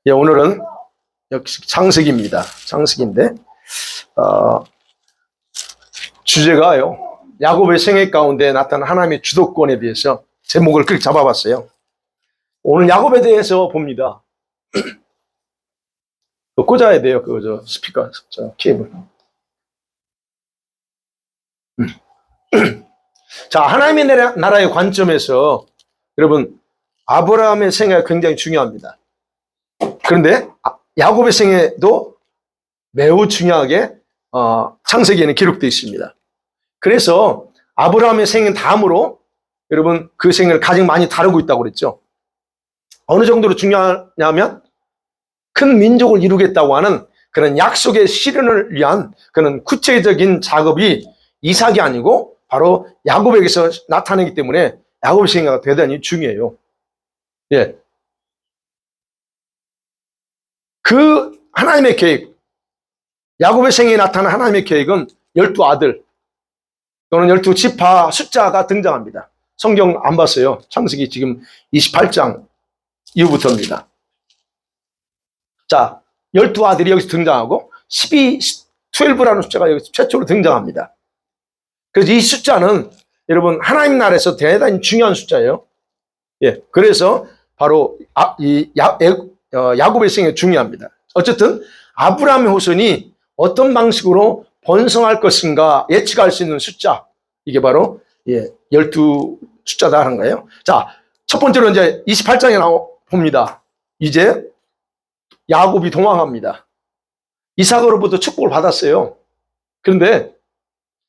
예, 오늘은 역시 창세기입니다. 창세기인데, 주제가요, 야곱의 생애 가운데 나타난 하나님의 주도권에 대해서 제목을 그렇게 잡아봤어요. 오늘 야곱에 대해서 봅니다. 꽂아야 돼요, 스피커, 케이블. 자, 하나님의 나라의 관점에서 여러분, 아브라함의 생애가 굉장히 중요합니다. 그런데 야곱의 생애도 매우 중요하게 창세기에는 기록되어 있습니다. 그래서 아브라함의 생애 다음으로 여러분 그 생애를 가장 많이 다루고 있다고 그랬죠. 어느 정도로 중요하냐면 큰 민족을 이루겠다고 하는 그런 약속의 실현을 위한 그런 구체적인 작업이 이삭이 아니고 바로 야곱에게서 나타나기 때문에 야곱의 생애가 대단히 중요해요. 예. 그 하나님의 계획, 야곱의 생애에 나타난 하나님의 계획은 12아들 또는 12지파 숫자가 등장합니다. 성경 안 봤어요. 창세기 지금 28장 이후부터입니다. 자, 12아들이 여기서 등장하고 12라는 숫자가 여기서 최초로 등장합니다. 그래서 이 숫자는 여러분 하나님 나라에서 대단히 중요한 숫자예요. 예, 그래서 바로 야곱의 생애 중요합니다. 어쨌든 아브라함의 후손이 어떤 방식으로 번성할 것인가 예측할 수 있는 숫자, 이게 바로 12 숫자다 하는 거예요. 자, 첫 번째로 이제 28장에 봅니다. 이제 야곱이 도망합니다. 이삭으로부터 축복을 받았어요. 그런데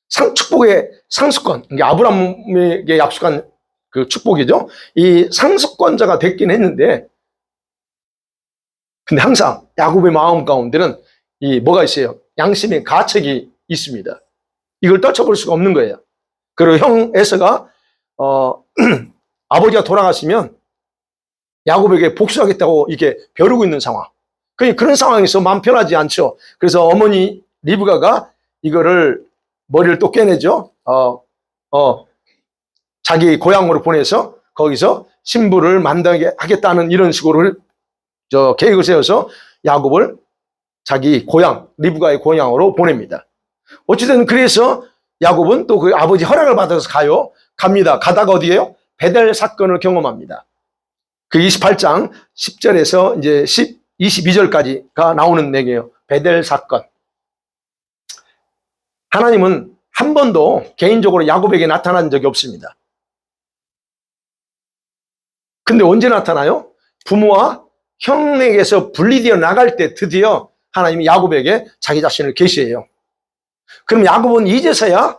축복의 상수권, 아브라함에게 약속한 그 축복이죠. 이 상수권자가 됐긴 했는데, 근데 항상 야곱의 마음 가운데는 뭐가 있어요? 양심의 가책이 있습니다. 이걸 떨쳐볼 수가 없는 거예요. 그리고 형 에서가 아버지가 돌아가시면 야곱에게 복수하겠다고 이렇게 벼르고 있는 상황. 그런 상황에서 마음 편하지 않죠. 그래서 어머니 리브가가 이거를 머리를 또 깨내죠. 자기 고향으로 보내서 거기서 신부를 만나게 하겠다는 이런 식으로 계획을 세워서 야곱을 자기 고향, 리브가의 고향으로 보냅니다. 어찌든 그래서 야곱은 또 그 아버지 허락을 받아서 갑니다. 가다가 어디에요? 베델 사건을 경험합니다. 그 28장 10절에서 이제 22절까지가 나오는 내용이에요. 베델 사건. 하나님은 한 번도 개인적으로 야곱에게 나타난 적이 없습니다. 근데 언제 나타나요? 부모와 형에게서 분리되어 나갈 때 드디어 하나님이 야곱에게 자기 자신을 계시해요. 그럼 야곱은 이제서야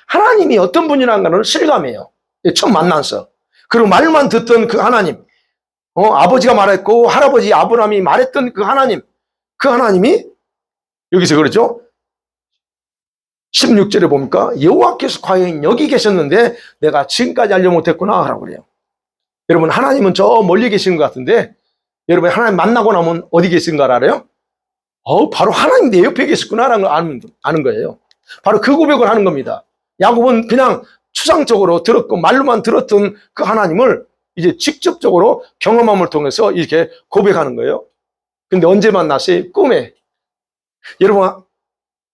하나님이 어떤 분이라는 걸 실감해요. 처음 만나서. 그리고 말만 듣던 그 하나님, 아버지가 말했고 할아버지 아브라함이 말했던 그 하나님이 여기서 그러죠. 16절에 보니까 여호와께서 과연 여기 계셨는데 내가 지금까지 알려 못했구나 하라고 그래요. 여러분, 하나님은 저 멀리 계시는 것 같은데 여러분 하나님 만나고 나면 어디 계신가 알아요? 바로 하나님 내 옆에 계셨구나라는 걸 아는 거예요. 바로 그 고백을 하는 겁니다. 야곱은 그냥 추상적으로 들었고 말로만 들었던 그 하나님을 이제 직접적으로 경험함을 통해서 이렇게 고백하는 거예요. 근데 언제 만났어요? 꿈에. 여러분,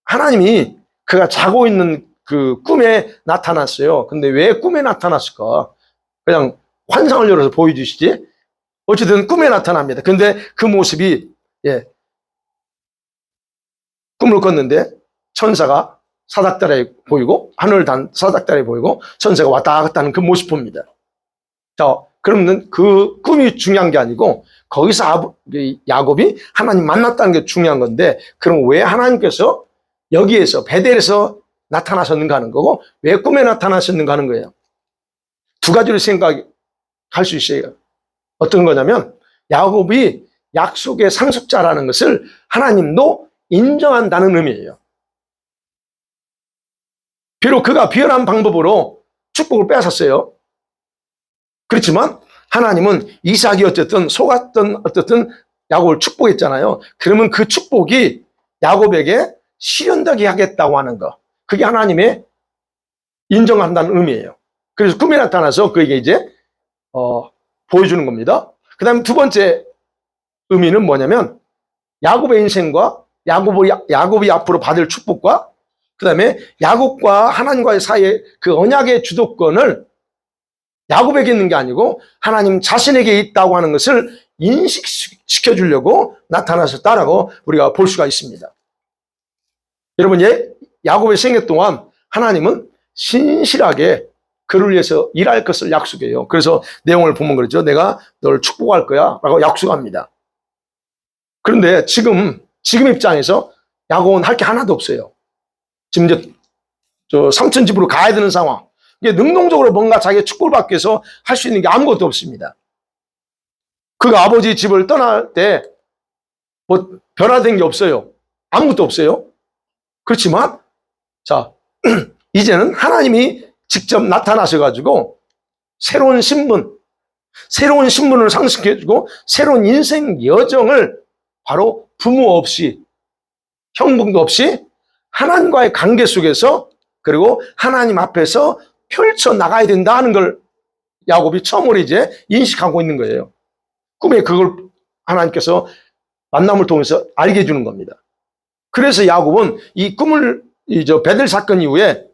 하나님이 그가 자고 있는 그 꿈에 나타났어요. 근데 왜 꿈에 나타났을까? 그냥 환상을 열어서 보여주시지? 어쨌든 꿈에 나타납니다. 근데 그 모습이 꿈을 꿨는데 천사가 사닥다리에 보이고 하늘을 단 사닥다리에 보이고 천사가 왔다 갔다 하는 그 모습 봅니다. 자, 그러면 그 꿈이 중요한 게 아니고 거기서 야곱이 하나님 만났다는 게 중요한 건데, 그럼 왜 하나님께서 여기에서 베델에서 나타나셨는가 하는 거고 왜 꿈에 나타나셨는가 하는 거예요. 두 가지로 생각할 수 있어요. 어떤 거냐면 야곱이 약속의 상속자라는 것을 하나님도 인정한다는 의미예요. 비록 그가 비열한 방법으로 축복을 빼앗았어요. 그렇지만 하나님은 이삭이 속았던 야곱을 축복했잖아요. 그러면 그 축복이 야곱에게 실현되게 하겠다고 하는 거, 그게 하나님의 인정한다는 의미예요. 그래서 꿈에 나타나서 그에게 이제 보여주는 겁니다. 그 다음에 두 번째 의미는 뭐냐면 야곱의 인생과 야곱이 앞으로 받을 축복과 그 다음에 야곱과 하나님과의 사이의 그 언약의 주도권을 야곱에게 있는 게 아니고 하나님 자신에게 있다고 하는 것을 인식시켜 주려고 나타나셨다라고 우리가 볼 수가 있습니다. 여러분, 야곱의 생애 동안 하나님은 신실하게 그를 위해서 일할 것을 약속해요. 그래서 내용을 보면 그러죠. 내가 널 축복할 거야 라고 약속합니다. 그런데 지금 입장에서 야곱은 할 게 하나도 없어요. 지금 이제 삼촌 집으로 가야 되는 상황. 이게 능동적으로 뭔가 자기의 축복을 받기 위해서 할 수 있는 게 아무것도 없습니다. 그가 아버지 집을 떠날 때 뭐 변화된 게 없어요. 아무것도 없어요. 그렇지만 자 이제는 하나님이 직접 나타나셔가지고 새로운 신분을 상승해주고 새로운 인생 여정을 바로 부모 없이 형부도 없이 하나님과의 관계 속에서 그리고 하나님 앞에서 펼쳐 나가야 된다는 걸 야곱이 처음으로 이제 인식하고 있는 거예요. 꿈에 그걸 하나님께서 만남을 통해서 알게 해주는 겁니다. 그래서 야곱은 이 꿈을 베델 사건 이후에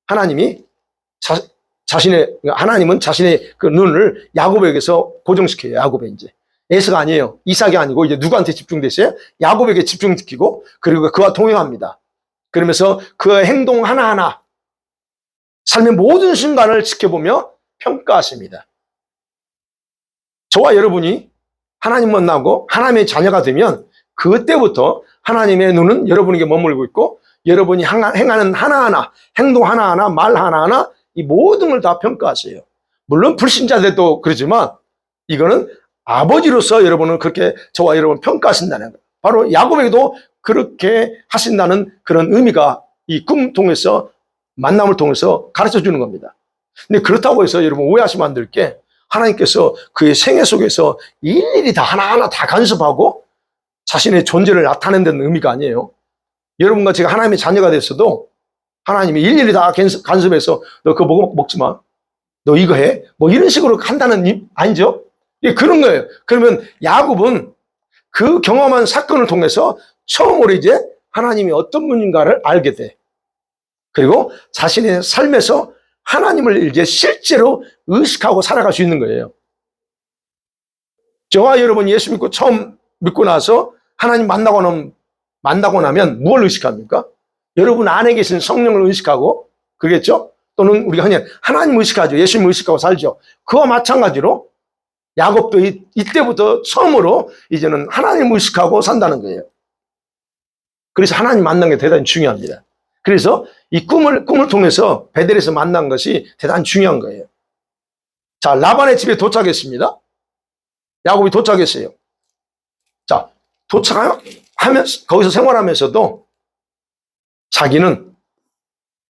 하나님은 자신의 그 눈을 야곱에게서 고정시켜요. 야곱에 이제 에서가 아니에요. 이삭이 아니고 이제 누구한테 집중됐어요? 야곱에게 집중시키고 그리고 그와 동행합니다. 그러면서 그의 행동 하나하나 삶의 모든 순간을 지켜보며 평가하십니다. 저와 여러분이 하나님 만나고 하나님의 자녀가 되면 그때부터 하나님의 눈은 여러분에게 머물고 있고 여러분이 행하는 하나하나, 행동 하나하나, 말 하나하나 이 모든 걸 다 평가하세요. 물론 불신자들도 그러지만 이거는 아버지로서 여러분은 그렇게 저와 여러분 평가하신다는 거예요. 바로 야곱에게도 그렇게 하신다는 그런 의미가 이 꿈 통해서 만남을 통해서 가르쳐 주는 겁니다. 근데 그렇다고 해서 여러분 오해하시면 안 될 게 하나님께서 그의 생애 속에서 일일이 다 하나하나 다 간섭하고 자신의 존재를 나타낸다는 의미가 아니에요. 여러분과 제가 하나님의 자녀가 됐어도 하나님이 일일이 다 간섭해서 너 그거 먹지 마. 너 이거 해. 뭐 이런 식으로 한다는 아니죠? 예, 그런 거예요. 그러면 야곱은 그 경험한 사건을 통해서 처음으로 이제 하나님이 어떤 분인가를 알게 돼. 그리고 자신의 삶에서 하나님을 이제 실제로 의식하고 살아갈 수 있는 거예요. 저와 여러분이 예수 믿고 처음 믿고 나서 하나님 만나고 나면 뭘 의식합니까? 여러분 안에 계신 성령을 의식하고 그러겠죠? 또는 우리가 그냥 하나님 의식하죠. 예수님 의식하고 살죠. 그와 마찬가지로 야곱도 이때부터 처음으로 이제는 하나님 의식하고 산다는 거예요. 그래서 하나님 만난 게 대단히 중요합니다. 그래서 이 꿈을 통해서 베델에서 만난 것이 대단히 중요한 거예요. 자, 라반의 집에 도착했습니다. 야곱이 도착했어요. 자, 도착하면서 거기서 생활하면서도 자기는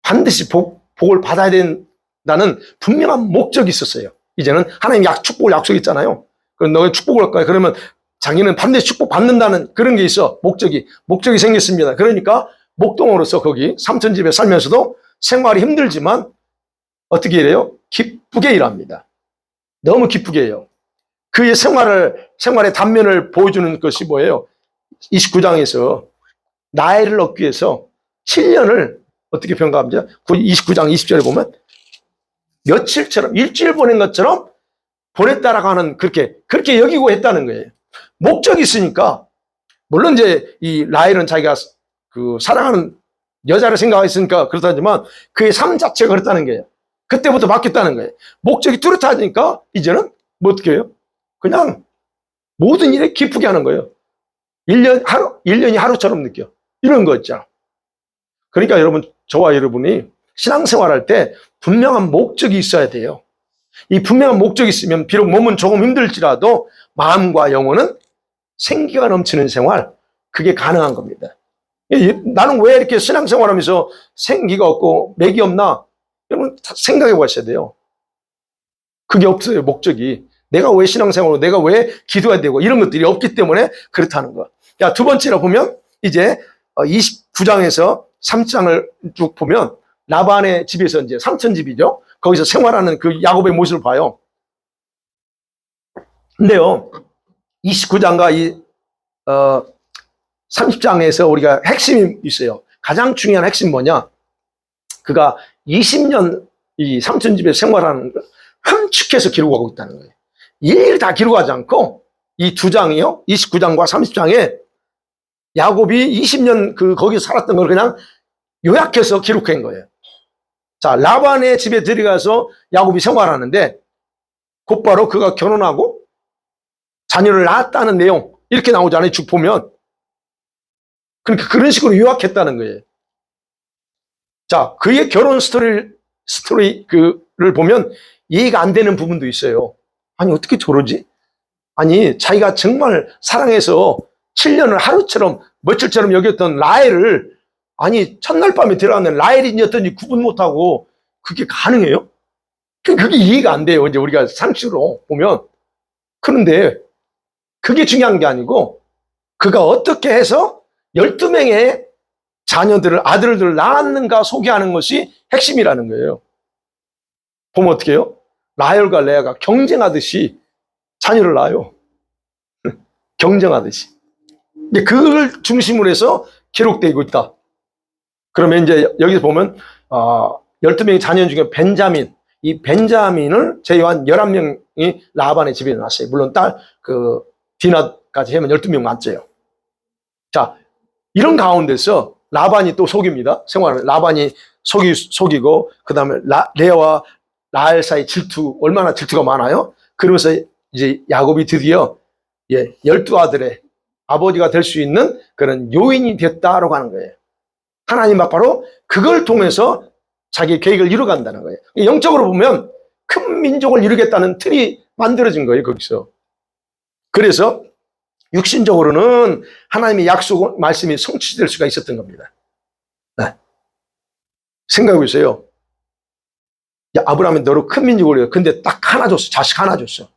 반드시 복을 받아야 된다는 분명한 목적이 있었어요. 이제는 하나님 축복을 약속했잖아요. 그럼 너가 축복을 할 거야. 그러면 자기는 반드시 축복 받는다는 그런 게 있어. 목적이 생겼습니다. 그러니까 목동으로서 거기 삼촌 집에 살면서도 생활이 힘들지만 어떻게 일해요? 기쁘게 일합니다. 너무 기쁘게 해요. 그의 생활의 단면을 보여주는 것이 뭐예요? 29장에서 나이를 얻기 위해서 7년을 어떻게 평가합니까? 29장 20절에 보면 며칠처럼 일주일 보낸 것처럼 보냈다라고 하는 그렇게 여기고 했다는 거예요. 목적이 있으니까 물론 이제 이 라헬은 자기가 그 사랑하는 여자를 생각했으니까 그렇다지만 그의 삶 자체가 그렇다는 거예요. 그때부터 바뀌었다는 거예요. 목적이 뚜렷하니까 이제는 뭐 어떻게 해요? 그냥 모든 일에 기쁘게 하는 거예요. 1년이 하루처럼 느껴. 이런 거 있잖아. 그러니까 여러분, 저와 여러분이 신앙생활할 때 분명한 목적이 있어야 돼요. 이 분명한 목적이 있으면 비록 몸은 조금 힘들지라도 마음과 영혼은 생기가 넘치는 생활, 그게 가능한 겁니다. 나는 왜 이렇게 신앙생활하면서 생기가 없고 맥이 없나? 여러분 생각해 보셔야 돼요. 그게 없어요, 목적이. 내가 왜 신앙생활로, 내가 왜 기도해야 되고 이런 것들이 없기 때문에 그렇다는 거. 자, 두 번째로 보면 이제 29장에서 3장을 쭉 보면 라반의 집에서 이제 삼촌 집이죠. 거기서 생활하는 그 야곱의 모습을 봐요. 근데요, 29장과 이 30장에서 우리가 핵심이 있어요. 가장 중요한 핵심이 뭐냐? 그가 20년 이 삼촌 집에 생활하는 걸 함축해서 기록하고 있다는 거예요. 일일이 다 기록하지 않고 이 두 장이요, 29장과 30장에 야곱이 20년 거기서 살았던 걸 그냥 요약해서 기록한 거예요. 자, 라반의 집에 들어가서 야곱이 생활하는데 곧바로 그가 결혼하고 자녀를 낳았다는 내용 이렇게 나오잖아요. 쭉 보면. 그러니까 그런 식으로 요약했다는 거예요. 자, 그의 결혼 스토리를 보면 이해가 안 되는 부분도 있어요. 아니, 어떻게 저러지? 아니, 자기가 정말 사랑해서 7년을 하루처럼 며칠처럼 여겼던 라헬을 아니, 첫날 밤에 들어가는 라헬인지 어떤지 구분 못하고 그게 가능해요? 그게 이해가 안 돼요. 이제 우리가 상식으로 보면. 그런데 그게 중요한 게 아니고 그가 어떻게 해서 12명의 아들들을 낳았는가 소개하는 것이 핵심이라는 거예요. 보면 어떻게 해요? 라헬과 레아가 경쟁하듯이 자녀를 낳아요. 경쟁하듯이. 이제 그걸 중심으로 해서 기록되고 있다. 그러면 이제 여기서 보면 12명의 자녀 중에 이 벤자민을 제외한 11명이 라반의 집에 났어요. 물론 디나까지 하면 12명 맞죠. 자, 이런 가운데서 라반이 또 속입니다. 라반이 속이고 그 다음에 레아와 라헬 사이 얼마나 질투가 많아요. 그러면서 이제 야곱이 드디어 12아들의 아버지가 될 수 있는 그런 요인이 됐다라고 하는 거예요. 하나님 바로 그걸 통해서 자기 계획을 이루어간다는 거예요. 영적으로 보면 큰 민족을 이루겠다는 틀이 만들어진 거예요, 거기서. 그래서 육신적으로는 하나님의 약속 말씀이 성취될 수가 있었던 겁니다. 네. 생각해 보세요. 야, 아브라함이 너로 큰 민족을 이루어. 근데 딱 하나 줬어. 자식 하나 줬어.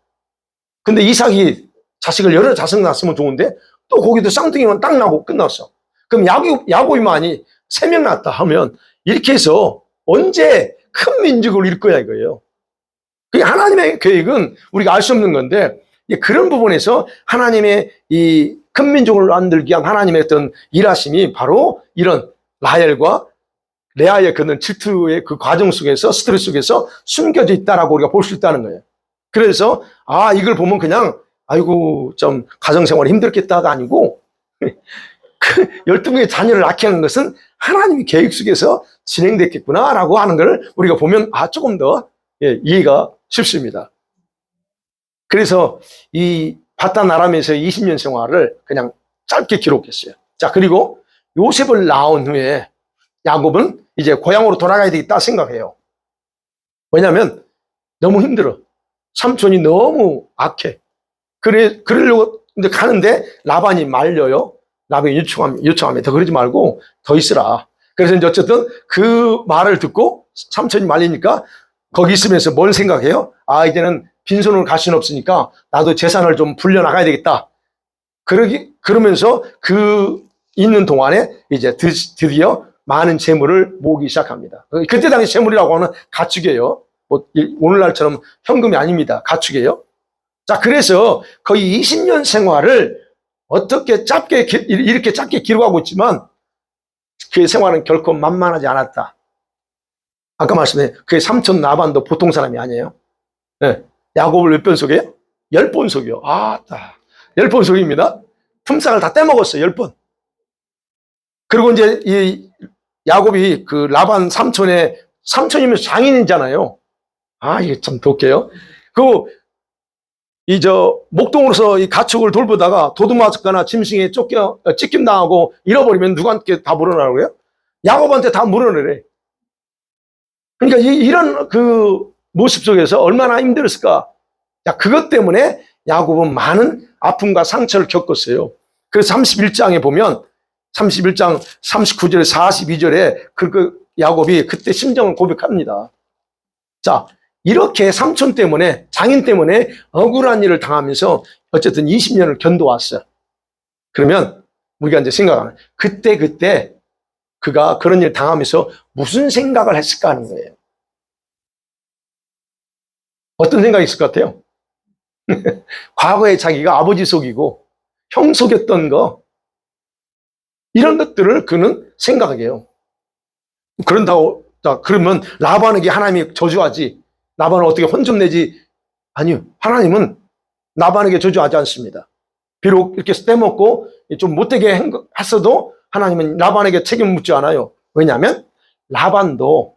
근데 이삭이 자식을 여러 자식 낳았으면 좋은데 또 거기도 쌍둥이만 딱 나고 끝났어. 그럼 야곱이만이 3명 낳았다 하면 이렇게 해서 언제 큰 민족을 이룰 거야 이거예요. 그게 하나님의 계획은 우리가 알 수 없는 건데 그런 부분에서 하나님의 이 큰 민족을 만들기 위한 하나님의 어떤 일하심이 바로 이런 라헬과 레아의 그는 질투의 그 과정 속에서 스트레스 속에서 숨겨져 있다라고 우리가 볼 수 있다는 거예요. 그래서 이걸 보면 그냥 아이고 좀 가정생활이 힘들겠다가 아니고 12명의 자녀를 낳게 하는 것은 하나님의 계획 속에서 진행됐겠구나라고 하는 걸 우리가 보면 조금 더 이해가 쉽습니다. 그래서 이 바단 아람에서 20년 생활을 그냥 짧게 기록했어요. 자, 그리고 요셉을 낳은 후에 야곱은 이제 고향으로 돌아가야 되겠다 생각해요. 왜냐하면 너무 힘들어. 삼촌이 너무 악해. 그러려고 이제 가는데 라반이 말려요. 라반이 요청하면 더 그러지 말고 더 있으라. 그래서 이제 어쨌든 그 말을 듣고 삼촌이 말리니까 거기 있으면서 뭘 생각해요? 이제는 빈손으로 갈 수는 없으니까 나도 재산을 좀 불려나가야 되겠다. 그러면서 그 있는 동안에 이제 드디어 많은 재물을 모으기 시작합니다. 그때 당시 재물이라고 하는 가축이에요. 오늘날처럼 현금이 아닙니다. 가축이에요. 자, 그래서 거의 20년 생활을 어떻게 이렇게 짧게 기록하고 있지만 그의 생활은 결코 만만하지 않았다. 아까 말씀해 그의 삼촌 라반도 보통 사람이 아니에요. 네. 야곱을 몇 번 속여요? 10번 속여. 10번 속입니다. 품삯을 다 떼먹었어요. 10번. 그리고 이제 이 야곱이 그 라반 삼촌이면서 장인이잖아요. 이게 참 독해요. 목동으로서 이 가축을 돌보다가 도둑맞거나 짐승에 찢김 당하고 잃어버리면 누구한테 다 물어나라고 그래요? 야곱한테 다 물어내래. 그러니까 이런 그 모습 속에서 얼마나 힘들었을까. 그것 때문에 야곱은 많은 아픔과 상처를 겪었어요. 그래서 31장에 보면 31장 39절 42절에 야곱이 그때 심정을 고백합니다. 자, 이렇게 삼촌 때문에 장인 때문에 억울한 일을 당하면서 어쨌든 20년을 견뎌왔어요. 그러면 우리가 이제 생각하면 그때 그가 그런 일 당하면서 무슨 생각을 했을까 하는 거예요. 어떤 생각이 있을 것 같아요? 과거에 자기가 아버지 속이고 형 속였던 거, 이런 것들을 그는 생각해요. 그런다고, 자, 그러면 라반에게 하나님이 저주하지, 라반은 어떻게 혼 좀 내지? 아니요. 하나님은 라반에게 저주하지 않습니다. 비록 이렇게 떼먹고 좀 못되게 했어도 하나님은 라반에게 책임을 묻지 않아요. 왜냐하면 라반도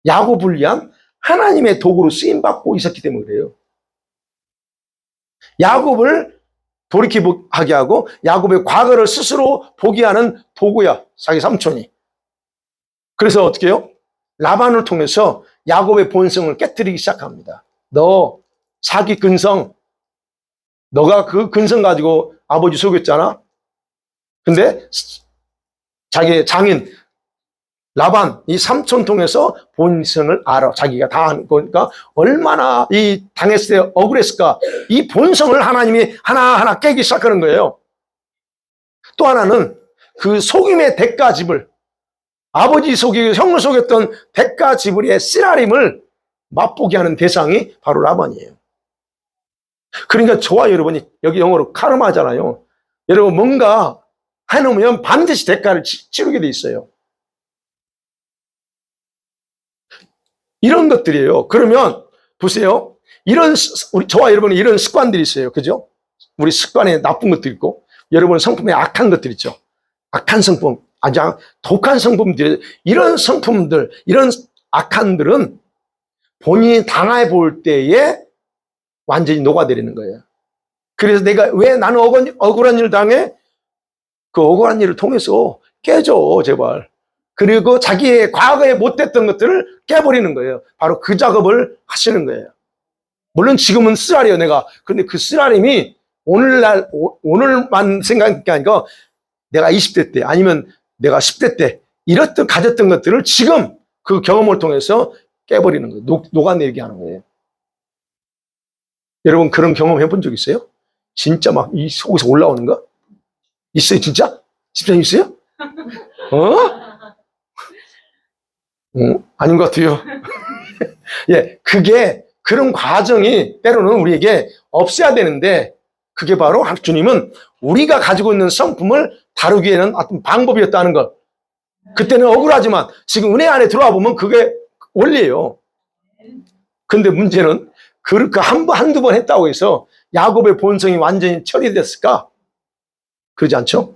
야곱을 위한 하나님의 도구로 쓰임받고 있었기 때문에 그래요. 야곱을 돌이키게 하고 야곱의 과거를 스스로 보게 하는 도구야, 자기 삼촌이. 그래서 어떻게 해요? 라반을 통해서 야곱의 본성을 깨뜨리기 시작합니다. 너 사기 근성, 너가 그 근성 가지고 아버지 속였잖아. 근데 자기의 장인 라반, 이 삼촌 통해서 본성을 알아. 자기가 당한 거니까 얼마나 이 당했을 때 억울했을까. 이 본성을 하나님이 하나하나 깨기 시작하는 거예요. 또 하나는 그 속임의 대가지불, 아버지 속이고 형을 속였던 대가지불의 쓰라림을 맛보게 하는 대상이 바로 라반이에요. 그러니까 저와 여러분이, 여기 영어로 카르마잖아요. 여러분 뭔가 해놓으면 반드시 대가를 치르게 돼 있어요. 이런 것들이에요. 그러면 보세요. 저와 여러분이 이런 습관들이 있어요. 그죠? 우리 습관에 나쁜 것도 있고, 여러분 성품에 악한 것들 있죠. 악한 성품, 아주 독한 성품들, 이런 성품들, 이런 악한들은 본인이 당해 볼 때에 완전히 녹아내리는 거예요. 그래서 내가 왜 나는 억울한 일을 당해? 그 억울한 일을 통해서 깨져, 제발. 그리고 자기의 과거에 못됐던 것들을 깨버리는 거예요. 바로 그 작업을 하시는 거예요. 물론 지금은 쓰라려요, 내가. 근데 그 쓰라림이 오늘만 생각한 게 아니고 내가 20대 때 아니면 내가 10대 때 이렇던 가졌던 것들을 지금 그 경험을 통해서 깨버리는 거예요. 녹아내리게 하는 거예요. 여러분 그런 경험 해본 적 있어요? 진짜 막 이 속에서 올라오는 거? 있어요, 진짜? 집사님 있어요? 아닌 것 같아요. 예, 그런 과정이 때로는 우리에게 없어야 되는데, 그게 바로 주님은 우리가 가지고 있는 성품을 다루기 위해는 어떤 방법이었다는 것. 그때는 억울하지만 지금 은혜 안에 들어와 보면 그게 원리예요. 근데 문제는 그렇게 한두 번 했다고 해서 야곱의 본성이 완전히 처리됐을까? 그러지 않죠?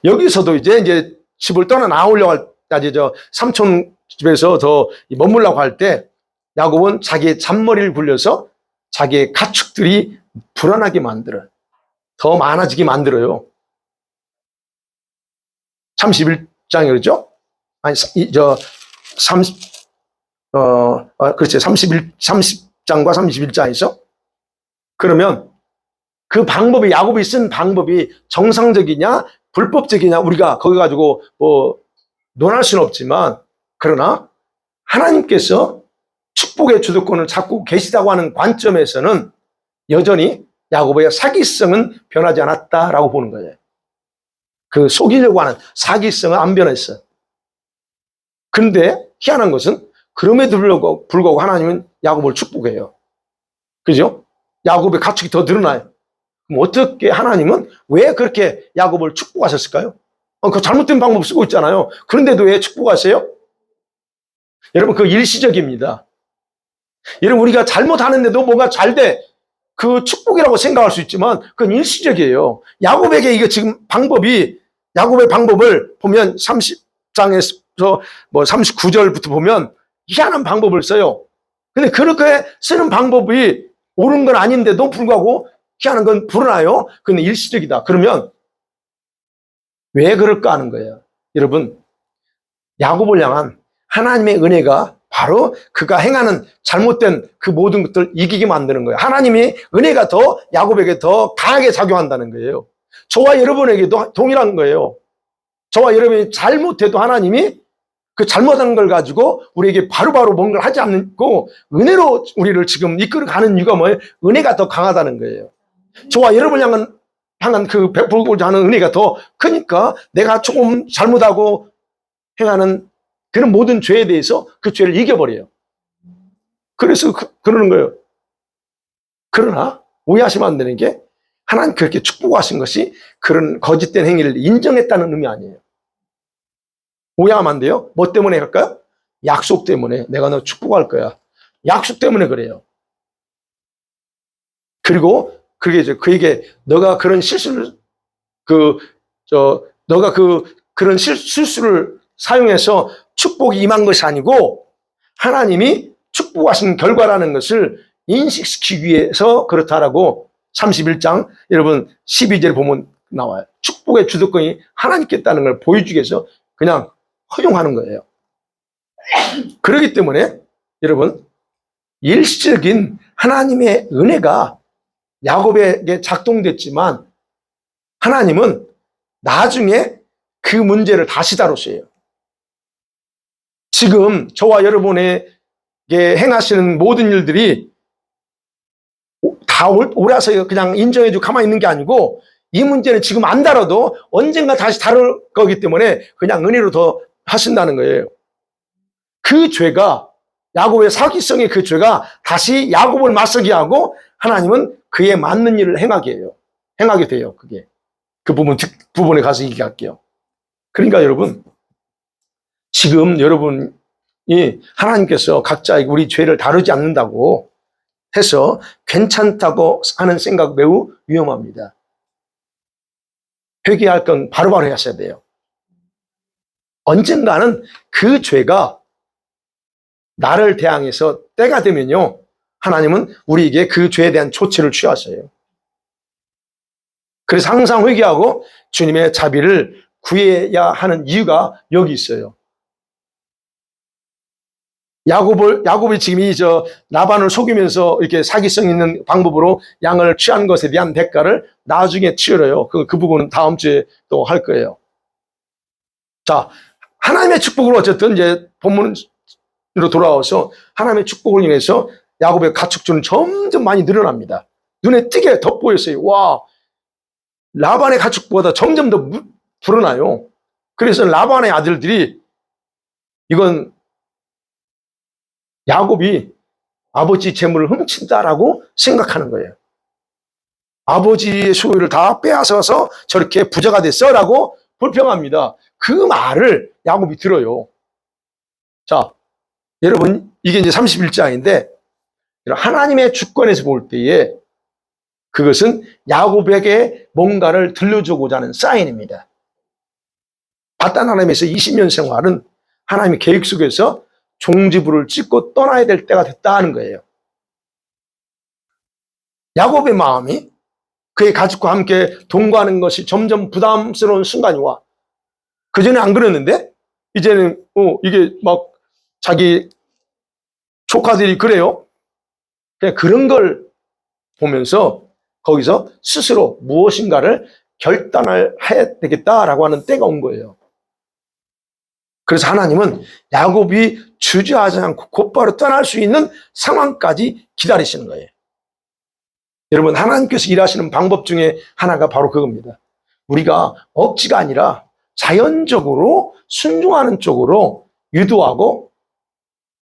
여기서도 이제 집을 떠나 나오려고 할 때, 삼촌 집에서 더 머물라고 할 때 야곱은 자기의 잔머리를 굴려서 자기의 가축들이 불안하게 만들어요. 더 많아지게 만들어요. 31장이 그러죠? 아니, 그렇지. 30장과 31장에서. 그러면 그 방법이, 야곱이 쓴 방법이 정상적이냐, 불법적이냐, 우리가 거기 가지고 논할 수는 없지만, 그러나 하나님께서 축복의 주도권을 잡고 계시다고 하는 관점에서는 여전히 야곱의 사기성은 변하지 않았다라고 보는 거예요. 그 속이려고 하는 사기성은 안 변했어요. 그런데 희한한 것은 그럼에도 불구하고 하나님은 야곱을 축복해요. 그죠? 야곱의 가축이 더 늘어나요. 그럼 어떻게 하나님은 왜 그렇게 야곱을 축복하셨을까요? 그 잘못된 방법 쓰고 있잖아요. 그런데도 왜 축복하세요? 여러분, 그 일시적입니다. 여러분, 우리가 잘못하는데도 뭔가 잘 돼. 그 축복이라고 생각할 수 있지만 그건 일시적이에요. 야곱에게 이게 지금 야곱의 방법을 보면 30장에서 39절부터 보면 희한한 방법을 써요. 근데 그렇게 쓰는 방법이 옳은 건 아닌데도 불구하고 희한한 건 불어나요. 그건 일시적이다. 그러면 왜 그럴까 하는 거예요. 여러분, 야곱을 향한 하나님의 은혜가 바로 그가 행하는 잘못된 그 모든 것들을 이기게 만드는 거예요. 하나님의 은혜가 더 야곱에게 더 강하게 작용한다는 거예요. 저와 여러분에게도 동일한 거예요. 저와 여러분이 잘못해도 하나님이 그 잘못한 걸 가지고 우리에게 바로바로 뭔가를 하지 않고 은혜로 우리를 지금 이끌어가는 이유가 뭐예요? 은혜가 더 강하다는 거예요. 저와 여러분 향한 그 베풀고자 하는 은혜가 더 크니까 내가 조금 잘못하고 행하는 그런 모든 죄에 대해서 그 죄를 이겨버려요. 그래서 그러는 거예요. 그러나 오해하시면 안 되는 게 하나님 그렇게 축복하신 것이 그런 거짓된 행위를 인정했다는 의미 아니에요. 오해하면 안 돼요. 뭐 때문에 할까요? 약속 때문에. 내가 너 축복할 거야. 약속 때문에 그래요. 그리고 그게 이제 그에게 너가 그런 실수를 너가 그런 실수를 사용해서 축복이 임한 것이 아니고 하나님이 축복하신 결과라는 것을 인식시키기 위해서 그렇다라고 31장 여러분 12절 보면 나와요. 축복의 주도권이 하나님께 있다는 걸 보여주기 위해서 그냥 허용하는 거예요. 그렇기 때문에 여러분 일시적인 하나님의 은혜가 야곱에게 작동됐지만 하나님은 나중에 그 문제를 다시 다루세요. 지금 저와 여러분에게 행하시는 모든 일들이 다 옳아서 그냥 인정해주고 가만히 있는 게 아니고 이 문제는 지금 안 다뤄도 언젠가 다시 다룰 거기 때문에 그냥 은혜로 더 하신다는 거예요. 그 죄가 야곱의 사기성의 그 죄가 다시 야곱을 맞서게 하고 하나님은 그에 맞는 일을 행하게 돼요. 그게 그 부분에 가서 얘기할게요. 그러니까 여러분 지금 여러분이 하나님께서 각자 우리 죄를 다루지 않는다고 해서 괜찮다고 하는 생각 매우 위험합니다. 회개할 건 바로바로 하셔야 돼요. 언젠가는 그 죄가 나를 대항해서 때가 되면요 하나님은 우리에게 그 죄에 대한 조치를 취하셔요. 그래서 항상 회개하고 주님의 자비를 구해야 하는 이유가 여기 있어요. 야곱이 지금 라반을 속이면서 이렇게 사기성 있는 방법으로 양을 취한 것에 대한 대가를 나중에 치러요. 그 부분은 다음 주에 또 할 거예요. 자, 하나님의 축복으로 어쨌든 이제 본문으로 돌아와서 하나님의 축복을 인해서 야곱의 가축주는 점점 많이 늘어납니다. 눈에 띄게 덧보였어요. 와, 라반의 가축보다 점점 더 불어나요. 그래서 라반의 아들들이 이건 야곱이 아버지 재물을 훔친다라고 생각하는 거예요. 아버지의 소유를 다 빼앗아서 저렇게 부자가 됐어라고 불평합니다. 그 말을 야곱이 들어요. 자, 여러분 이게 이제 31장인데 하나님의 주권에서 볼 때에 그것은 야곱에게 뭔가를 들려주고자 하는 사인입니다. 바단 하나님에서 20년 생활은 하나님의 계획 속에서 종지부를 찍고 떠나야 될 때가 됐다 하는 거예요. 야곱의 마음이 그의 가족과 함께 동거하는 것이 점점 부담스러운 순간이 와. 그전에 안 그랬는데 이제는 이게 막 자기 조카들이 그래요. 그냥 그런 걸 보면서 거기서 스스로 무엇인가를 결단을 해야 되겠다라고 하는 때가 온 거예요. 그래서 하나님은 야곱이 주저하지 않고 곧바로 떠날 수 있는 상황까지 기다리시는 거예요. 여러분 하나님께서 일하시는 방법 중에 하나가 바로 그겁니다. 우리가 억지가 아니라 자연적으로 순종하는 쪽으로 유도하고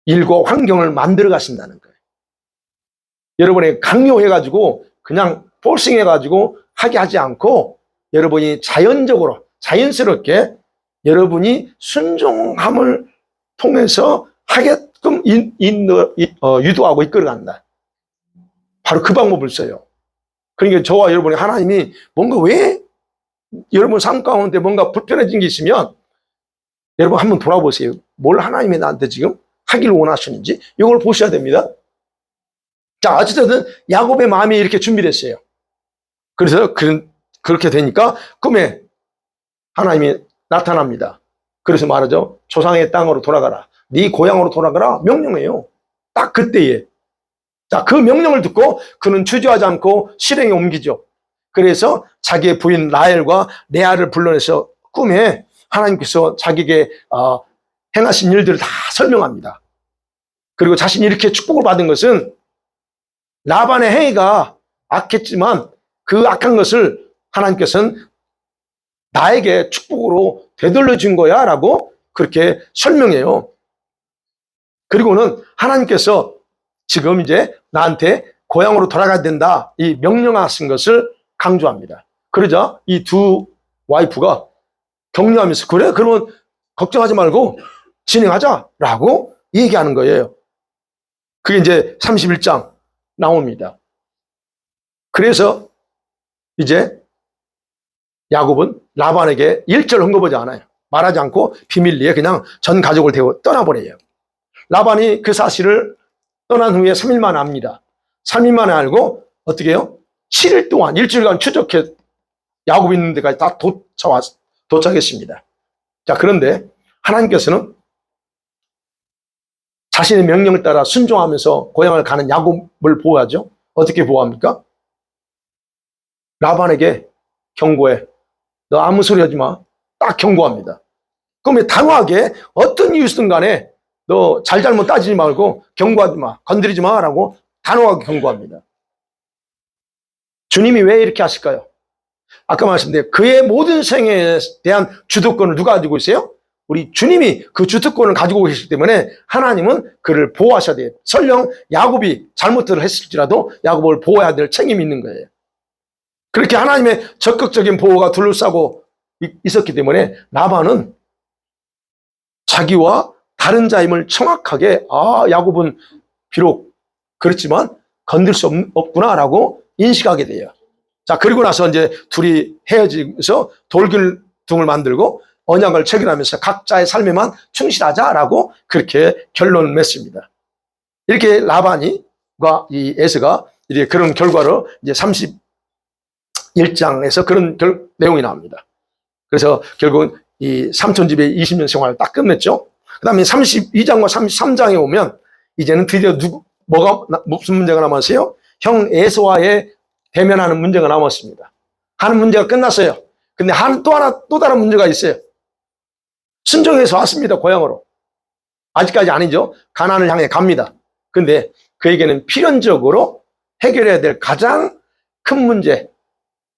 일과 환경을 만들어 가신다는 거예요. 여러분이 강요해가지고 그냥 포싱해가지고 하게 하지 않고 여러분이 자연적으로 자연스럽게 여러분이 순종함을 통해서 하게끔 유도하고 이끌어간다. 바로 그 방법을 써요. 그러니까 저와 여러분이 하나님이 뭔가 왜 여러분 삶 가운데 뭔가 불편해진 게 있으면 여러분 한번 돌아보세요. 뭘 하나님이 나한테 지금 하기를 원하시는지 이걸 보셔야 됩니다. 자, 어쨌든 야곱의 마음이 이렇게 준비됐어요. 그래서 그렇게 되니까 꿈에 하나님이 나타납니다. 그래서 말하죠. 조상의 땅으로 돌아가라. 네 고향으로 돌아가라. 명령해요. 딱 그때에. 자, 그 명령을 듣고 그는 주저하지 않고 실행에 옮기죠. 그래서 자기의 부인 라헬과 레아를 불러내서 꿈에 하나님께서 자기에게 행하신 일들을 다 설명합니다. 그리고 자신이 이렇게 축복을 받은 것은 라반의 행위가 악했지만 그 악한 것을 하나님께서는 나에게 축복으로 되돌려 준 거야 라고 그렇게 설명해요. 그리고는 하나님께서 지금 이제 나한테 고향으로 돌아가야 된다 이 명령하신 것을 강조합니다. 그러자 이 두 와이프가 격려하면서 그래? 그러면 걱정하지 말고 진행하자라고 얘기하는 거예요. 그게 이제 31장 나옵니다. 그래서 이제 야곱은 라반에게 일절 언급하지 않아요. 말하지 않고 비밀리에 그냥 전 가족을 데리고 떠나버려요. 라반이 그 사실을 떠난 후에 3일 만에 압니다. 3일 만에 알고 어떻게 해요? 7일 동안 일주일간 추적해 야곱이 있는 데까지 다 도착했습니다. 자, 그런데 하나님께서는 자신의 명령을 따라 순종하면서 고향을 가는 야곱을 보호하죠. 어떻게 보호합니까? 라반에게 경고해. 너 아무 소리 하지 마. 딱 경고합니다. 그러면 단호하게 어떤 이유든 간에 너 잘잘못 따지지 말고 경고하지 마. 건드리지 마. 라고 단호하게 경고합니다. 주님이 왜 이렇게 하실까요? 아까 말씀드린 그의 모든 생애에 대한 주도권을 누가 가지고 있어요? 우리 주님이 그 주도권을 가지고 계시기 때문에 하나님은 그를 보호하셔야 돼요. 설령 야곱이 잘못들을 했을지라도 야곱을 보호해야 될 책임이 있는 거예요. 그렇게 하나님의 적극적인 보호가 둘러싸고 있었기 때문에 라반은 자기와 다른 자임을 정확하게 야곱은 비록 그렇지만 건들 수 없구나라고 인식하게 돼요. 자, 그리고 나서 이제 둘이 헤어지면서 돌기둥을 만들고 언약을 체결하면서 각자의 삶에만 충실하자라고 그렇게 결론을 맺습니다. 이렇게 라반과 이 에서가 이제 그런 결과로 이제 31장에서 그런 내용이 나옵니다. 그래서 결국은 이 삼촌 집에 20년 생활을 딱 끝냈죠. 그 다음에 32장과 33장에 오면 이제는 드디어 무슨 문제가 남았어요? 형 에서와의 대면하는 문제가 남았습니다. 하는 문제가 끝났어요. 근데 또 다른 문제가 있어요. 순종해서 왔습니다, 고향으로. 아직까지 아니죠. 가나안을 향해 갑니다. 근데 그에게는 필연적으로 해결해야 될 가장 큰 문제,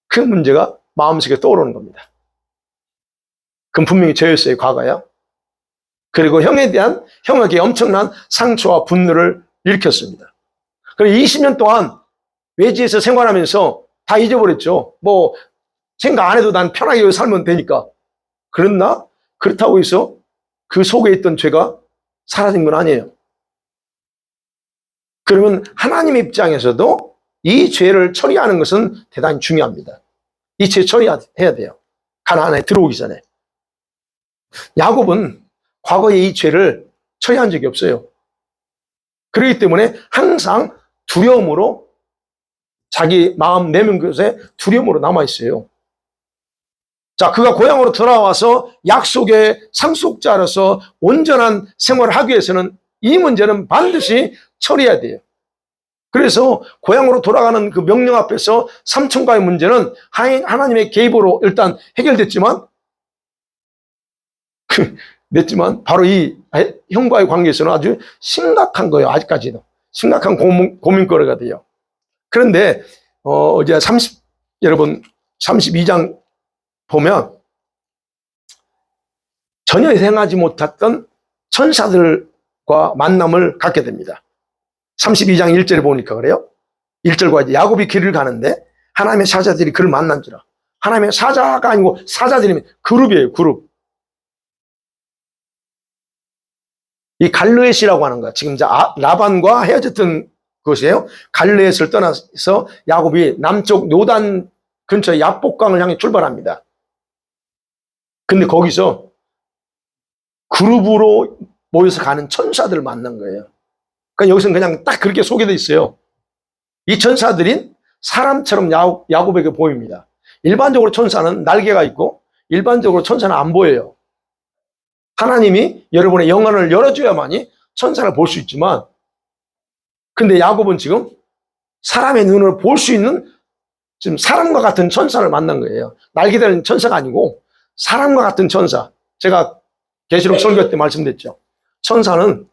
그 문제가 마음속에 떠오르는 겁니다. 그건 분명히 저였어요, 과거요. 그리고 형에게 엄청난 상처와 분노를 일으켰습니다. 그리고 20년 동안 외지에서 생활하면서 다 잊어버렸죠. 뭐 생각 안 해도 난 편하게 살면 되니까. 그렇나? 그렇다고 해서 그 속에 있던 죄가 사라진 건 아니에요. 그러면 하나님 입장에서도 이 죄를 처리하는 것은 대단히 중요합니다. 이 죄 처리해야 돼요. 가나안에 들어오기 전에. 야곱은 과거에 이 죄를 처리한 적이 없어요. 그렇기 때문에 항상 두려움으로 자기 마음 내면 곳에 두려움으로 남아있어요. 자, 그가 고향으로 돌아와서 약속의 상속자로서 온전한 생활을 하기 위해서는 이 문제는 반드시 처리해야 돼요. 그래서 고향으로 돌아가는 그 명령 앞에서 삼촌과의 문제는 하나님의 개입으로 일단 해결됐지만 바로 이 형과의 관계에서는 아주 심각한 거예요. 아직까지도. 심각한 고민거리가 돼요. 그런데 이제 여러분 32장 보면 전혀 예상하지 못했던 천사들과 만남을 갖게 됩니다. 32장 1절에 보니까 그래요. 1절과 이제 야곱이 길을 가는데 하나님의 사자들이 그를 만난지라. 하나님의 사자가 아니고 사자들이면 그룹이에요. 그룹. 이 갈르엣이라고 하는 거야. 지금 이제 라반과 헤어졌던 것이에요. 갈르엣을 떠나서 야곱이 남쪽 요단 근처 야복강을 향해 출발합니다. 근데 거기서 그룹으로 모여서 가는 천사들을 만난 거예요. 그러니까 여기서는 그냥 딱 그렇게 소개되어 있어요. 이 천사들인 사람처럼 야곱에게 보입니다. 일반적으로 천사는 날개가 있고 일반적으로 천사는 안 보여요. 하나님이 여러분의 영안을 열어줘야만이 천사를 볼 수 있지만 근데 야곱은 지금 사람의 눈으로 볼 수 있는 지금 사람과 같은 천사를 만난 거예요. 날개 달린 천사가 아니고 사람과 같은 천사. 제가 계시록 설교 때 말씀드렸죠. 천사는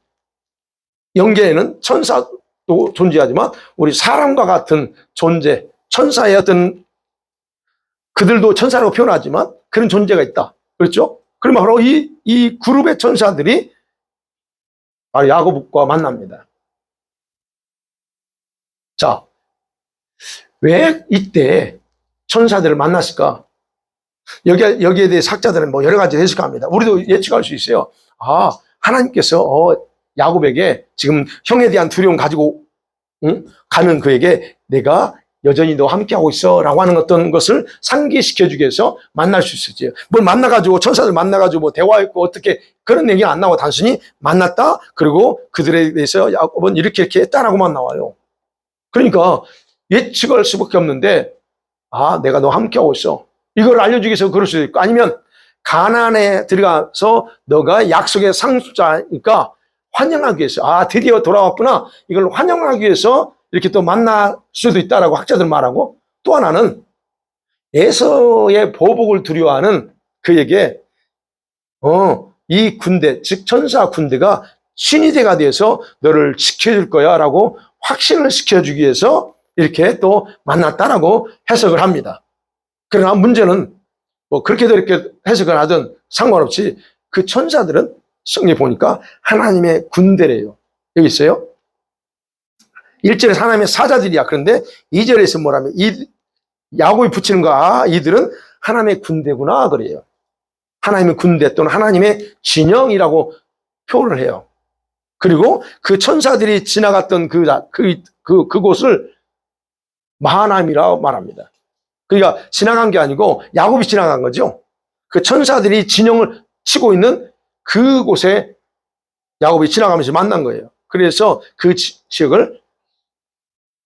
영계에는 천사도 존재하지만 우리 사람과 같은 존재, 천사의 어떤 그들도 천사라고 표현하지만 그런 존재가 있다. 그렇죠? 그러면 바로 이 그룹의 천사들이 바로 야곱과 만납니다. 자, 왜 이때 천사들을 만났을까? 여기에 대해 학자들은 뭐 여러 가지 해석합니다. 우리도 예측할 수 있어요. 아, 하나님께서 야곱에게 지금 형에 대한 두려움 가지고 가는 그에게 내가 여전히 너 함께하고 있어 라고 하는 어떤 것을 상기시켜주기 위해서 만날 수 있었지요. 뭘 만나가지고 천사들 만나가지고 뭐 대화했고 어떻게 그런 얘기는 안 나오고 단순히 만났다 그리고 그들에 대해서 야곱은 이렇게 했다라고만 나와요. 그러니까 예측할 수밖에 없는데 아 내가 너 함께하고 있어 이걸 알려주기 위해서 그럴 수도 있고 아니면 가나안에 들어가서 너가 약속의 상속자니까 환영하기 위해서 아 드디어 돌아왔구나 이걸 환영하기 위해서 이렇게 또 만날 수도 있다라고 학자들 말하고 또 하나는 에서의 보복을 두려워하는 그에게 이 군대 즉 천사 군대가 신이대가 돼서 너를 지켜줄 거야 라고 확신을 시켜주기 위해서 이렇게 또 만났다라고 해석을 합니다. 그러나 문제는 뭐 그렇게도 이렇게 해석을 하든 상관없이 그 천사들은 성경에 보니까 하나님의 군대래요. 여기 있어요. 1절에서 하나님의 사자들이야. 그런데 2절에서 뭐라면 야곱이 붙이는 거 이들은 하나님의 군대구나 그래요. 하나님의 군대 또는 하나님의 진영이라고 표현을 해요. 그리고 그 천사들이 지나갔던 그곳을 마하나임이라고 말합니다. 그러니까 지나간 게 아니고 야곱이 지나간 거죠. 그 천사들이 진영을 치고 있는 그곳에 야곱이 지나가면서 만난 거예요. 그래서 그 지역을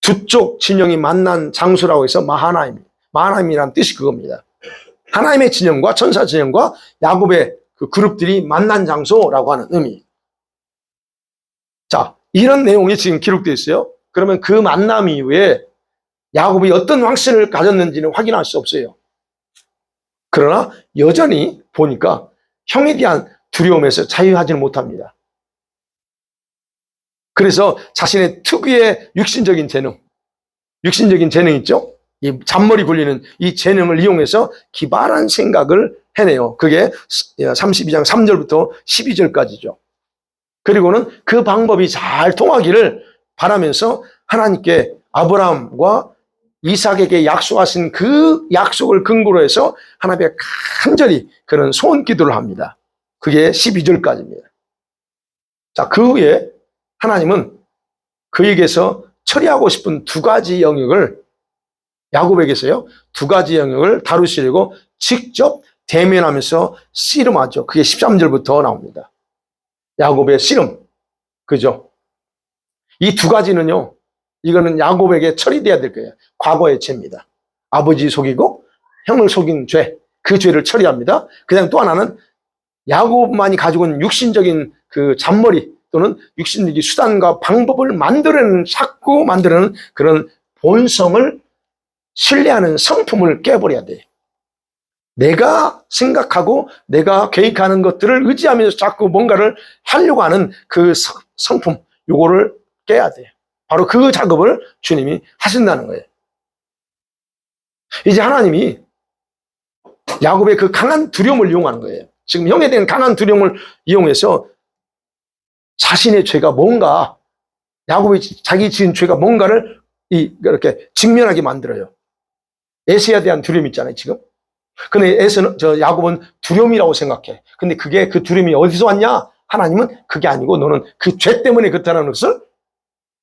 두 쪽 진영이 만난 장소라고 해서 마하나임이라는 뜻이 그겁니다. 하나님의 진영과 천사 진영과 야곱의 그 그룹들이 만난 장소라고 하는 의미. 자, 이런 내용이 지금 기록되어 있어요. 그러면 그 만남 이후에 야곱이 어떤 확신을 가졌는지는 확인할 수 없어요. 그러나 여전히 보니까 형에 대한 두려움에서 자유하지는 못합니다. 그래서 자신의 특유의 육신적인 재능 있죠? 이 잔머리 굴리는 이 재능을 이용해서 기발한 생각을 해내요. 그게 32장 3절부터 12절까지죠. 그리고는 그 방법이 잘 통하기를 바라면서 하나님께 아브라함과 이삭에게 약속하신 그 약속을 근거로 해서 하나님께 간절히 그런 소원 기도를 합니다. 그게 12절까지입니다. 자, 그 후에 하나님은 그에게서 처리하고 싶은 두 가지 영역을 야곱에게서요. 두 가지 영역을 다루시려고 직접 대면하면서 씨름하죠. 그게 13절부터 나옵니다. 야곱의 씨름. 그죠? 이 두 가지는요. 이거는 야곱에게 처리돼야 될 거예요. 과거의 죄입니다. 아버지 속이고 형을 속인 죄. 그 죄를 처리합니다. 그다음 또 하나는 야곱만이 가지고 있는 육신적인 그 잔머리 또는 육신적인 수단과 방법을 자꾸 만들어내는 그런 본성을 신뢰하는 성품을 깨버려야 돼. 내가 생각하고 내가 계획하는 것들을 의지하면서 자꾸 뭔가를 하려고 하는 그 성품, 요거를 깨야 돼. 바로 그 작업을 주님이 하신다는 거예요. 이제 하나님이 야곱의 그 강한 두려움을 이용하는 거예요. 지금 형에 대한 강한 두려움을 이용해서 자신의 죄가 뭔가, 야곱이 자기 지은 죄가 뭔가를 이렇게 직면하게 만들어요. 에서에 대한 두려움이 있잖아요, 지금. 근데 야곱은 두려움이라고 생각해. 근데 그 두려움이 어디서 왔냐? 하나님은 그게 아니고 너는 그 죄 때문에 그렇다는 것을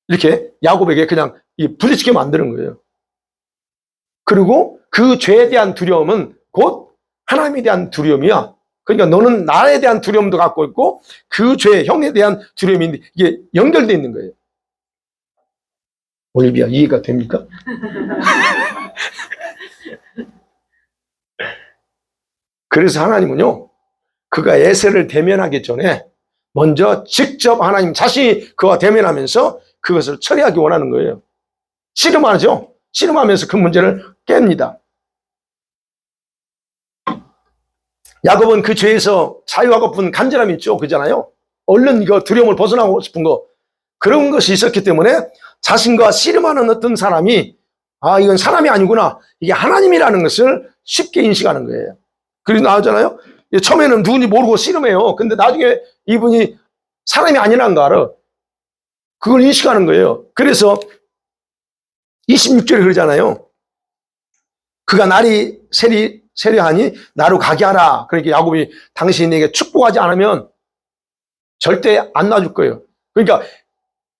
이렇게 야곱에게 그냥 부딪히게 만드는 거예요. 그리고 그 죄에 대한 두려움은 곧 하나님에 대한 두려움이야. 그러니까 너는 나에 대한 두려움도 갖고 있고 그 죄, 형에 대한 두려움이 이게 연결되어 있는 거예요. 올리비아 이해가 됩니까? 그래서 하나님은요, 그가 에서를 대면하기 전에 먼저 직접 하나님 자신이 그와 대면하면서 그것을 처리하기 원하는 거예요. 씨름하죠. 씨름하면서 그 문제를 깹니다. 야곱은 그 죄에서 자유하고픈 간절함이 있죠. 그잖아요. 얼른 이거 두려움을 벗어나고 싶은 거. 그런 것이 있었기 때문에 자신과 씨름하는 어떤 사람이 이건 사람이 아니구나. 이게 하나님이라는 것을 쉽게 인식하는 거예요. 그래서 나오잖아요. 처음에는 누군지 모르고 씨름해요. 근데 나중에 이분이 사람이 아니라는 거 알아. 그걸 인식하는 거예요. 그래서 26절에 그러잖아요. 그가 날이 세려하니 나로 가게 하라. 그러니까 야곱이 당신에게 축복하지 않으면 절대 안 놔줄 거예요. 그러니까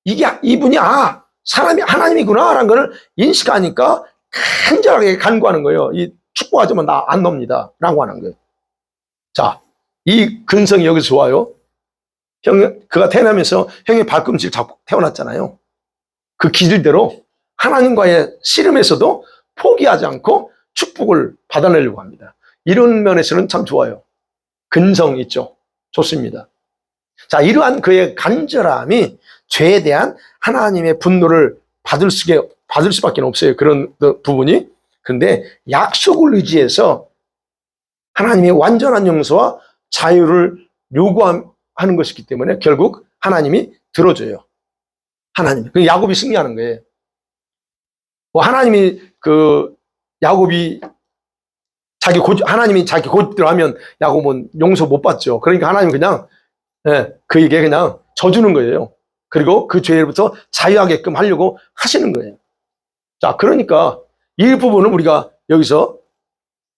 이분이 사람이 하나님이구나라는 걸 인식하니까 간절하게 간구하는 거예요. 이 축복하지만 나 안 놉니다 라고 하는 거예요. 자, 이 근성이 여기서 좋아요. 그가 태어나면서 형의 발꿈치를 잡고 태어났잖아요. 그 기질대로 하나님과의 씨름에서도 포기하지 않고 축복을 받아내려고 합니다. 이런 면에서는 참 좋아요. 근성 있죠. 좋습니다. 자, 이러한 그의 간절함이 죄에 대한 하나님의 분노를 받을 수밖에 없어요. 그런 부분이. 그런데 약속을 의지해서 하나님의 완전한 용서와 자유를 요구하는 것이기 때문에 결국 하나님이 들어줘요. 하나님. 그 야곱이 승리하는 거예요. 하나님이 야곱이 하나님이 자기 곧대로 하면 야곱은 용서 못 받죠. 그러니까 하나님 그냥 그에게 그냥 져주는 거예요. 그리고 그 죄로부터 자유하게끔 하려고 하시는 거예요. 자, 그러니까 이 부분은 우리가 여기서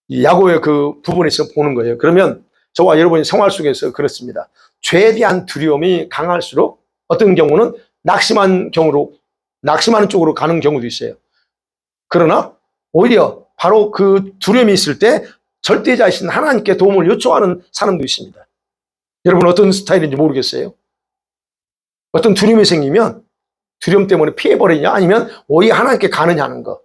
이 야곱의 그 부분에서 보는 거예요. 그러면 저와 여러분이 생활 속에서 그렇습니다. 죄에 대한 두려움이 강할수록 어떤 경우는 낙심하는 쪽으로 가는 경우도 있어요. 그러나 오히려 바로 그 두려움이 있을 때 절대자이신 하나님께 도움을 요청하는 사람도 있습니다. 여러분 어떤 스타일인지 모르겠어요. 어떤 두려움이 생기면 두려움 때문에 피해버리냐 아니면 오히려 하나님께 가느냐 하는 거.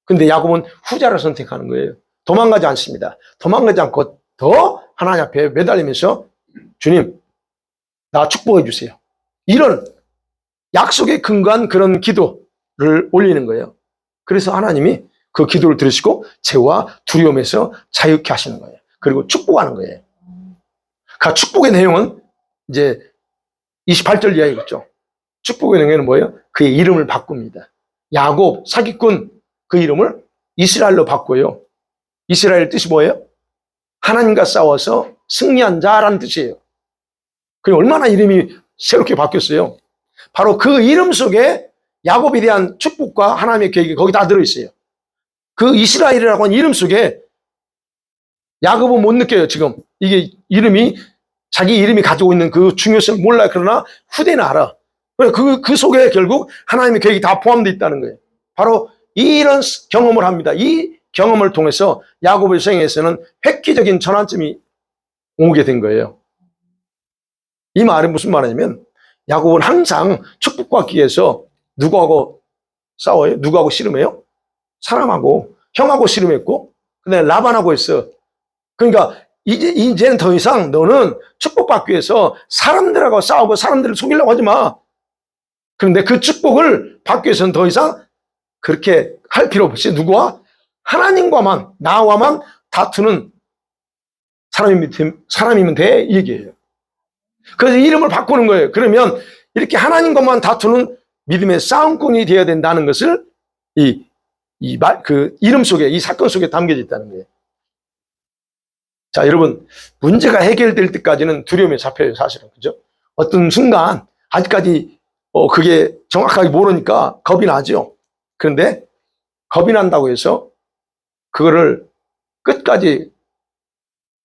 근데 야곱은 후자를 선택하는 거예요. 도망가지 않습니다. 도망가지 않고 더 하나님 앞에 매달리면서 주님, 나 축복해 주세요. 이런 약속에 근거한 그런 기도를 올리는 거예요. 그래서 하나님이 그 기도를 들으시고 죄와 두려움에서 자유케 하시는 거예요. 그리고 축복하는 거예요. 그 축복의 내용은 이제 28절 이하이겠죠. 축복의 내용은 뭐예요? 그의 이름을 바꿉니다. 야곱, 사기꾼 그 이름을 이스라엘로 바꿔요. 이스라엘 뜻이 뭐예요? 하나님과 싸워서 승리한 자라는 뜻이에요. 그 얼마나 이름이 새롭게 바뀌었어요. 바로 그 이름 속에 야곱에 대한 축복과 하나님의 계획이 거기 다 들어있어요. 그 이스라엘이라고 하는 이름 속에 야곱은 못 느껴요. 지금 이게 자기 이름이 가지고 있는 그 중요성을 몰라요. 그러나 후대는 알아. 그 속에 결국 하나님의 계획이 다 포함되어 있다는 거예요. 바로 이런 경험을 합니다. 이 경험을 통해서 야곱의 생애에서는 획기적인 전환점이 오게 된 거예요. 이 말은 무슨 말이냐면 야곱은 항상 축복받기 위해서 누구하고 싸워요? 누구하고 씨름해요? 사람하고, 형하고 씨름했고, 근데 라반하고 했어. 그러니까 이제는 더 이상 너는 축복받기 위해서 사람들하고 싸우고 사람들을 속이려고 하지 마. 그런데 그 축복을 받기 위해서는 더 이상 그렇게 할 필요 없이 누구와? 하나님과만, 나와만 다투는 사람이면 돼. 이 얘기예요. 그래서 이름을 바꾸는 거예요. 그러면 이렇게 하나님과만 다투는 믿음의 싸움꾼이 되어야 된다는 것을 그 이름 속에, 이 사건 속에 담겨져 있다는 거예요. 자, 여러분, 문제가 해결될 때까지는 두려움에 잡혀요, 사실은. 그죠? 어떤 순간, 아직까지, 그게 정확하게 모르니까 겁이 나죠. 그런데 겁이 난다고 해서 그거를 끝까지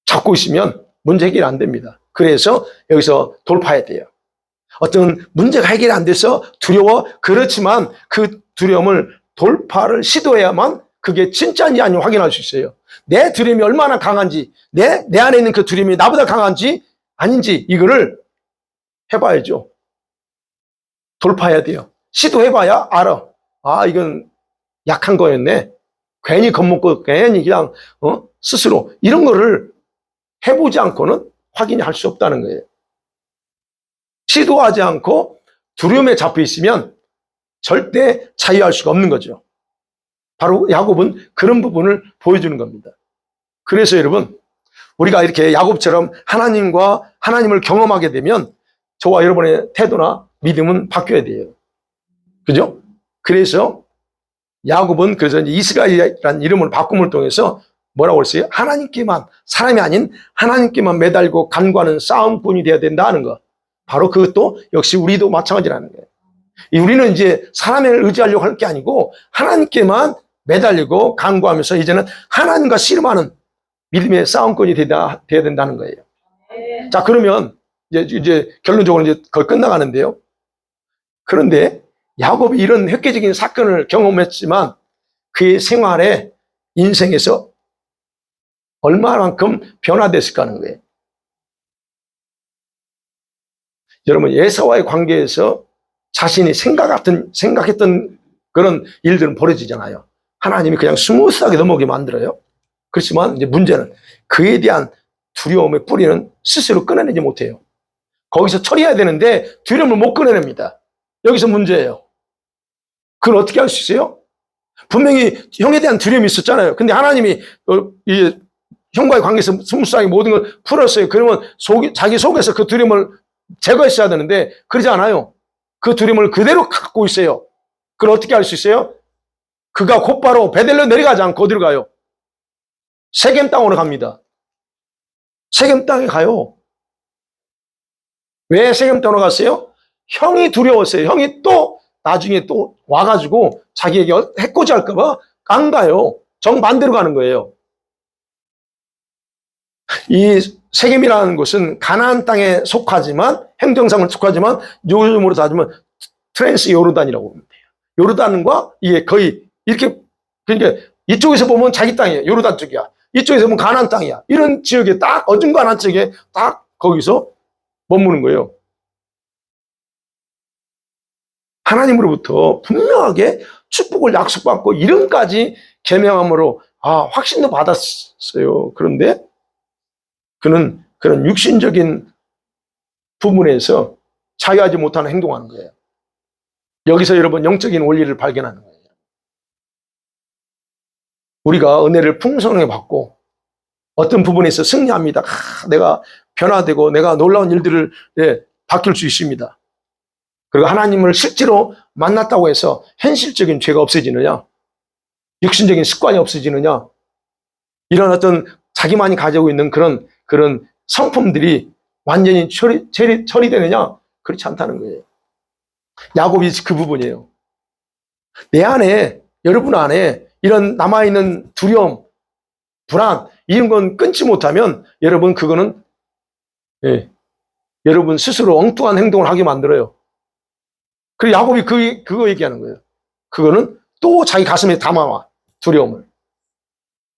잡고 있으면 문제 해결이 안 됩니다. 그래서 여기서 돌파해야 돼요. 어떤 문제가 해결이 안 돼서 두려워. 그렇지만 그 두려움을 돌파를 시도해야만 그게 진짜인지 아닌지 확인할 수 있어요. 내 두려움이 얼마나 강한지, 내 안에 있는 그 두려움이 나보다 강한지 아닌지 이거를 해봐야죠. 돌파해야 돼요. 시도해봐야 알아. 이건 약한 거였네. 괜히 겁먹고 괜히 그냥 스스로 이런 거를 해보지 않고는 확인이 할 수 없다는 거예요. 시도하지 않고 두려움에 잡혀 있으면 절대 자유할 수가 없는 거죠. 바로 야곱은 그런 부분을 보여주는 겁니다. 그래서 여러분, 우리가 이렇게 야곱처럼 하나님을 경험하게 되면 저와 여러분의 태도나 믿음은 바뀌어야 돼요. 그죠? 그래서 야곱은 그래서 이스라엘이라는 이름을 바꿈을 통해서 뭐라고 했어요? 하나님께만, 사람이 아닌 하나님께만 매달고 간구하는 싸움꾼이 되어야 된다는 거. 바로 그것도 역시 우리도 마찬가지라는 거예요. 우리는 이제 사람을 의지하려고 할 게 아니고 하나님께만 매달리고 간구하면서 이제는 하나님과 씨름하는 믿음의 싸움꾼이 돼야 된다는 거예요. 자, 그러면 이제 결론적으로 이제 거의 끝나가는데요. 그런데 야곱이 이런 획기적인 사건을 경험했지만 그의 생활에 인생에서 얼마만큼 변화됐을까 하는 거예요. 여러분, 에사와의 관계에서 자신이 생각했던 그런 일들은 벌어지잖아요. 하나님이 그냥 스무스하게 넘어오게 만들어요. 그렇지만 이제 문제는 그에 대한 두려움의 뿌리는 스스로 끊어내지 못해요. 거기서 처리해야 되는데 두려움을 못 끊어냅니다. 여기서 문제예요. 그걸 어떻게 할 수 있어요? 분명히 형에 대한 두려움이 있었잖아요. 근데 하나님이 이 형과의 관계에서 스무스하게 모든 걸 풀었어요. 그러면 자기 속에서 그 두려움을 제거했어야 되는데 그러지 않아요. 그 두려움을 그대로 갖고 있어요. 그걸 어떻게 할 수 있어요? 그가 곧바로 베델로 내려가지 않고 어디로 가요? 세겜 땅으로 갑니다. 세겜 땅에 가요. 왜 세겜 땅으로 갔어요? 형이 두려웠어요. 형이 또 나중에 또 와가지고 자기에게 해코지 할까봐 안 가요. 정반대로 가는 거예요. 이 세겜이라는 곳은 가나안 땅에 속하지만 행정상을 속하지만 요즘으로 따지면 트랜스 요르단이라고 보면 돼요. 요르단과 이게 거의 이렇게, 그러니까 이쪽에서 보면 자기 땅이에요. 요르단 쪽이야. 이쪽에서 보면 가나안 땅이야. 이런 지역에 딱 어중간한 지역에 딱 거기서 머무는 거예요. 하나님으로부터 분명하게 축복을 약속받고 이름까지 계명함으로 확신도 받았어요. 그런데 그는 그런 육신적인 부분에서 자유하지 못하는 행동하는 거예요. 여기서 여러분 영적인 원리를 발견하는 거예요. 우리가 은혜를 풍성하게 받고 어떤 부분에서 승리합니다. 내가 변화되고 내가 놀라운 일들을 바뀔 수 있습니다. 그리고 하나님을 실제로 만났다고 해서 현실적인 죄가 없어지느냐? 육신적인 습관이 없어지느냐? 이런 어떤 자기만이 가지고 있는 그런 성품들이 완전히 처리되느냐? 그렇지 않다는 거예요. 야곱이 그 부분이에요. 내 안에, 여러분 안에 이런 남아있는 두려움, 불안, 이런 건 끊지 못하면 여러분 그거는 여러분 스스로 엉뚱한 행동을 하게 만들어요. 그리고 야곱이 그거 얘기하는 거예요. 그거는 또 자기 가슴에 담아와, 두려움을.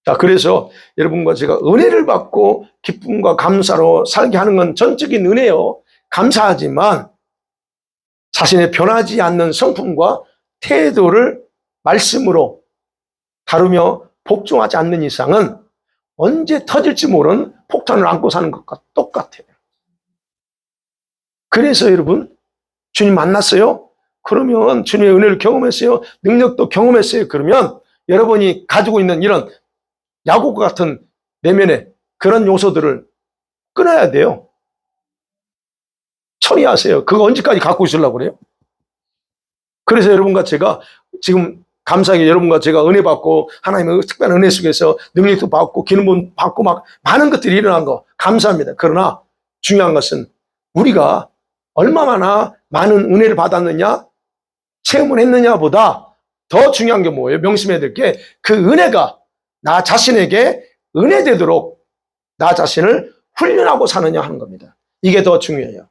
자, 그래서 여러분과 제가 은혜를 받고 기쁨과 감사로 살게 하는 건 전적인 은혜요. 감사하지만 자신의 변하지 않는 성품과 태도를 말씀으로 다루며 복종하지 않는 이상은 언제 터질지 모르는 폭탄을 안고 사는 것과 똑같아요. 그래서 여러분, 주님 만났어요? 그러면 주님의 은혜를 경험했어요? 능력도 경험했어요? 그러면 여러분이 가지고 있는 이런 야곱 같은 내면의 그런 요소들을 끊어야 돼요. 처리하세요. 그거 언제까지 갖고 있으려고 그래요? 그래서 여러분과 제가 지금 감사하게 여러분과 제가 은혜 받고 하나님의 특별한 은혜 속에서 능력도 받고 기능도 받고 막 많은 것들이 일어난 거 감사합니다. 그러나 중요한 것은 우리가 얼마나 많은 은혜를 받았느냐, 체험을 했느냐보다 더 중요한 게 뭐예요? 명심해야 될 게 그 은혜가 나 자신에게 은혜되도록 나 자신을 훈련하고 사느냐 하는 겁니다. 이게 더 중요해요.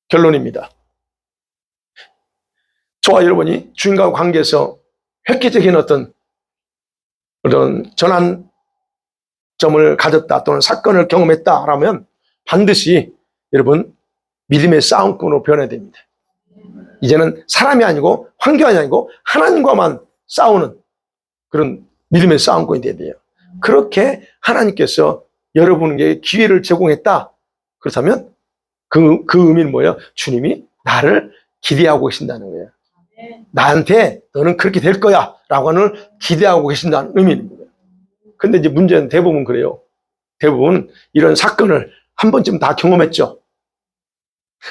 결론입니다. 저와 여러분이 주님과 관계에서 획기적인 어떤 전환점을 가졌다 또는 사건을 경험했다라면 반드시 여러분 믿음의 싸움꾼으로 변해야 됩니다. 이제는 사람이 아니고 환경이 아니고 하나님과만 싸우는 그런 믿음의 싸움꾼이 돼야 돼요. 그렇게 하나님께서 여러분에게 기회를 제공했다. 그렇다면 그 의미는 뭐예요? 주님이 나를 기대하고 계신다는 거예요. 나한테 너는 그렇게 될 거야 라고 하는 기대하고 계신다는 의미인 거예요. 근데 이제 문제는 대부분 그래요. 대부분 이런 사건을 한 번쯤 다 경험했죠.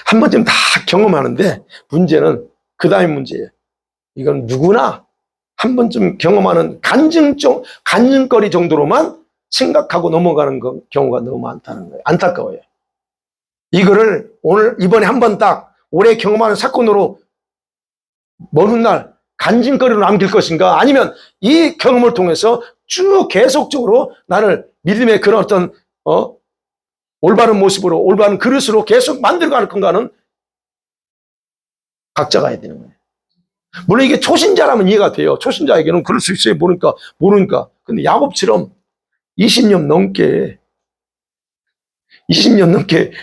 한 번쯤 다 경험하는데 문제는 그 다음에 문제예요. 이건 누구나 한 번쯤 경험하는 간증거리 정도로만 생각하고 넘어가는 경우가 너무 많다는 거예요. 안타까워요. 이거를 이번에 한 번 딱 오래 경험하는 사건으로 먼 훗날 간증거리로 남길 것인가? 아니면 이 경험을 통해서 쭉 계속적으로 나를 믿음의 그런 어떤 올바른 모습으로 올바른 그릇으로 계속 만들어갈 건가는 각자가 해야 되는 거예요. 물론 이게 초신자라면 이해가 돼요. 초신자에게는 그럴 수 있어요. 모르니까. 근데 야곱처럼 20년 넘게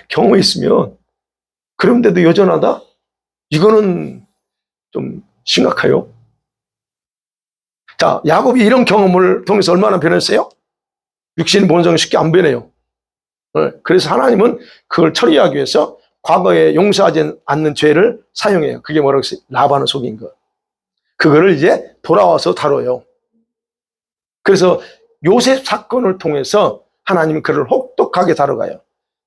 경험했으면 그런데도 여전하다? 이거는 좀 심각해요. 자, 야곱이 이런 경험을 통해서 얼마나 변했어요? 육신 본성은 쉽게 안 변해요. 그래서 하나님은 그걸 처리하기 위해서 과거에 용서하지 않는 죄를 사용해요. 그게 뭐라고 했어요? 라반을 속인 거. 그거를 이제 돌아와서 다뤄요. 그래서 요셉 사건을 통해서 하나님은 그를 혹독하게 다뤄가요.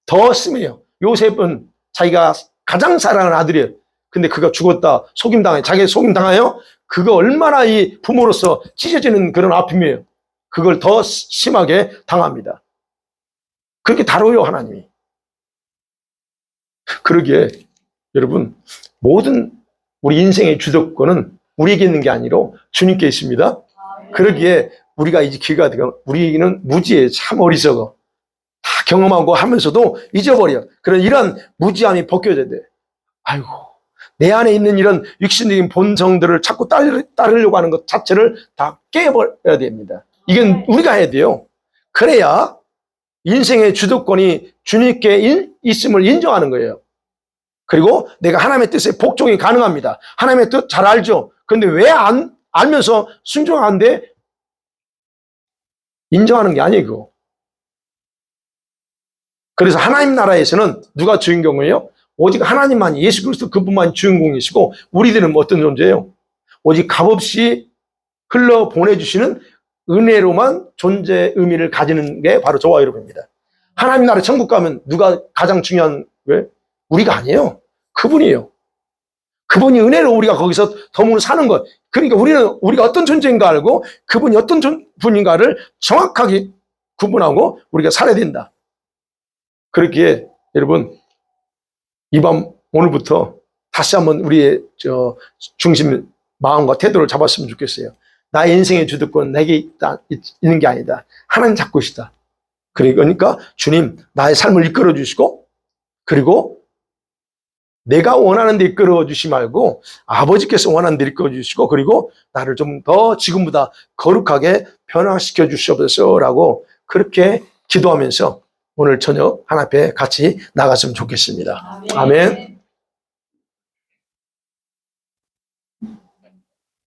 더 심해요. 요셉은 자기가 가장 사랑하는 아들이에요. 근데 그가 죽었다. 속임당해. 자기 속임당하여 그거 얼마나 이 부모로서 찢어지는 그런 아픔이에요. 그걸 더 심하게 당합니다. 그렇게 다뤄요, 하나님이. 그러기에 여러분, 모든 우리 인생의 주도권은 우리에게 있는 게 아니라 주님께 있습니다. 그러기에 우리가 이제 기회가 되고 우리는 무지해. 참 어리석어. 다 경험하고 하면서도 잊어버려. 그런 이런 무지함이 벗겨져야 돼. 아이고, 내 안에 있는 이런 육신적인 본성들을 자꾸 따르려고 하는 것 자체를 다 깨버려야 됩니다. 이건 우리가 해야 돼요. 그래야 인생의 주도권이 주님께 있음을 인정하는 거예요. 그리고 내가 하나님의 뜻에 복종이 가능합니다. 하나님의 뜻 잘 알죠. 그런데 왜 알면서 순종하는데 인정하는 게 아니에요, 그거. 그래서 하나님 나라에서는 누가 주인공이에요? 오직 하나님만이, 예수 그리스도 그분만이 주인공이시고 우리들은 어떤 존재예요? 오직 값없이 흘러 보내주시는 은혜로만 존재의 의미를 가지는 게 바로 저와 여러분입니다. 하나님 나라 천국 가면 누가 가장 중요한 왜? 우리가 아니에요. 그분이에요. 그분이 은혜로 우리가 거기서 덤으로 사는 것. 그러니까 우리가 어떤 존재인가 알고 그분이 어떤 분인가를 정확하게 구분하고 우리가 살아야 된다. 그렇기에 여러분, 이 밤 오늘부터 다시 한번 우리의 중심 마음과 태도를 잡았으면 좋겠어요. 나의 인생의 주도권은 내게 있는 게 아니다. 하나님 잡고 있다. 그러니까 주님, 나의 삶을 이끌어 주시고, 그리고 내가 원하는 데 이끌어 주시 말고 아버지께서 원하는 데 이끌어 주시고, 그리고 나를 좀 더 지금보다 거룩하게 변화시켜 주시옵소서라고 그렇게 기도하면서 오늘 저녁 하나님 앞에 같이 나갔으면 좋겠습니다. 아멘.